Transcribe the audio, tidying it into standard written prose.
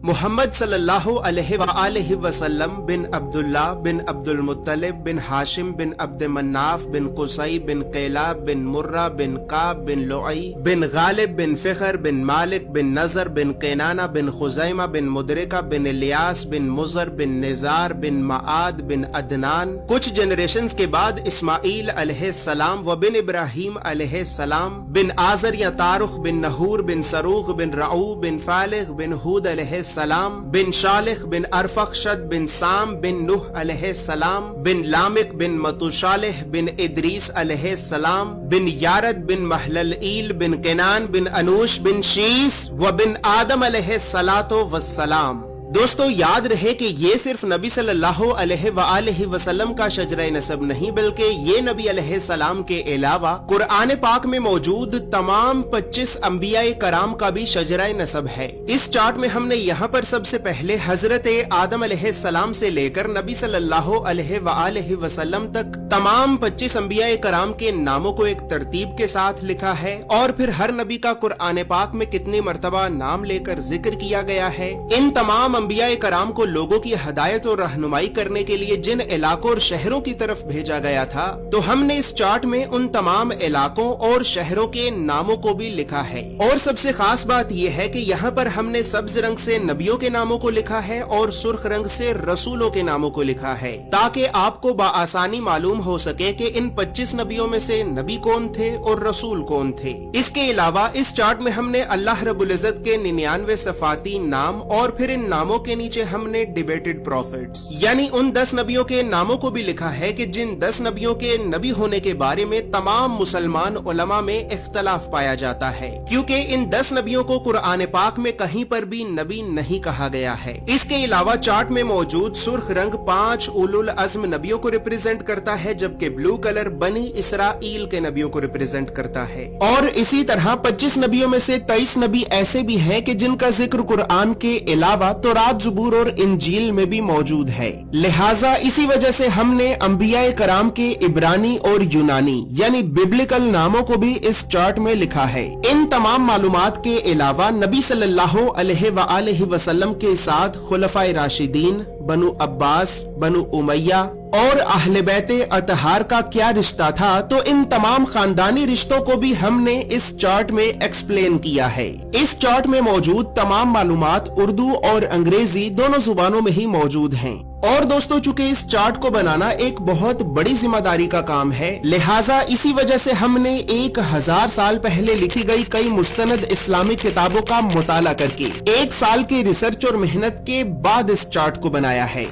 محمد صلی اللہ علیہ وآلہ وسلم بن عبداللہ بن عبد المطلب بن ہاشم بن عبد مناف بن قصی بن قیلاب بن مرہ بن قاب بن لعی بن غالب بن فخر بن مالک بن نظر بن قینانہ بن خزیمہ بن مدرکہ بن الیاس بن مزر بن نزار بن معاد بن عدنان. کچھ جنریشنز کے بعد اسماعیل علیہ السلام و بن ابراہیم علیہ السلام بن آزر یا تارخ بن نحور بن سروغ بن رعو بن فالغ بن ہود علیہ السلام بن شالخ بن ارفخشد بن سام بن نوح علیہ السلام بن لامک بن متوشالح بن ادریس علیہ السلام بن یارد بن محللئیل بن کنان بن انوش بن شیس و بن آدم علیہ السلام. دوستو یاد رہے کہ یہ صرف نبی صلی اللہ علیہ وآلہ وسلم کا شجرہ نسب نہیں بلکہ یہ نبی علیہ السلام کے علاوہ قرآن پاک میں موجود تمام 25 انبیاء کرام کا بھی شجرہ نسب ہے. اس چارٹ میں ہم نے یہاں پر سب سے پہلے حضرت آدم علیہ السلام سے لے کر نبی صلی اللہ علیہ وآلہ وسلم تک تمام 25 انبیاء کرام کے ناموں کو ایک ترتیب کے ساتھ لکھا ہے اور پھر ہر نبی کا قرآن پاک میں کتنی مرتبہ نام لے کر ذکر کیا گیا ہے. ان تمام انبیاء کرام کو لوگوں کی ہدایت اور رہنمائی کرنے کے لیے جن علاقوں اور شہروں کی طرف بھیجا گیا تھا تو ہم نے اس چارٹ میں ان تمام علاقوں اور شہروں کے ناموں کو بھی لکھا ہے. اور سب سے خاص بات یہ ہے کہ یہاں پر ہم نے سبز رنگ سے نبیوں کے ناموں کو لکھا ہے اور سرخ رنگ سے رسولوں کے ناموں کو لکھا ہے تاکہ آپ کو بآسانی معلوم ہو سکے کہ ان 25 نبیوں میں سے نبی کون تھے اور رسول کون تھے. اس کے علاوہ اس چارٹ میں ہم نے اللہ رب العزت کے 99 صفاتی نام اور پھر ان ناموں کے نیچے ہم نے ڈیبیٹڈ پروفیٹس یعنی ان 10 نبیوں کے ناموں کو بھی لکھا ہے کہ جن 10 نبیوں کے نبی ہونے کے بارے میں تمام مسلمان علماء میں اختلاف پایا جاتا ہے کیونکہ ان 10 نبیوں کو قرآن پاک میں کہیں پر بھی نبی نہیں کہا گیا ہے. اس کے علاوہ چارٹ میں موجود سرخ رنگ 5 اولو العزم نبیوں کو ریپرزینٹ کرتا ہے جبکہ بلو کلر بنی اسرائیل کے نبیوں کو ریپرزینٹ کرتا ہے. اور اسی طرح 25 نبیوں میں سے 23 نبی ایسے بھی ہیں کہ جن کا ذکر قرآن کے علاوہ تورات زبور اور انجیل میں بھی موجود ہے. لہٰذا اسی وجہ سے ہم نے انبیاء کرام کے عبرانی اور یونانی یعنی ببلکل ناموں کو بھی اس چارٹ میں لکھا ہے. ان تمام معلومات کے علاوہ نبی صلی اللہ علیہ وآلہ وسلم کے ساتھ خلفائے راشدین، بنو عباس، بنو امیہ اور اہل بیت اطہار کا کیا رشتہ تھا تو ان تمام خاندانی رشتوں کو بھی ہم نے اس چارٹ میں ایکسپلین کیا ہے. اس چارٹ میں موجود تمام معلومات اردو اور انگریزی دونوں زبانوں میں ہی موجود ہیں. اور دوستو چونکہ اس چارٹ کو بنانا ایک بہت بڑی ذمہ داری کا کام ہے لہٰذا اسی وجہ سے ہم نے 1000 سال پہلے لکھی گئی کئی مستند اسلامی کتابوں کا مطالعہ کر کے 1 سال کی ریسرچ اور محنت کے بعد اس چارٹ کو بنایا ہے.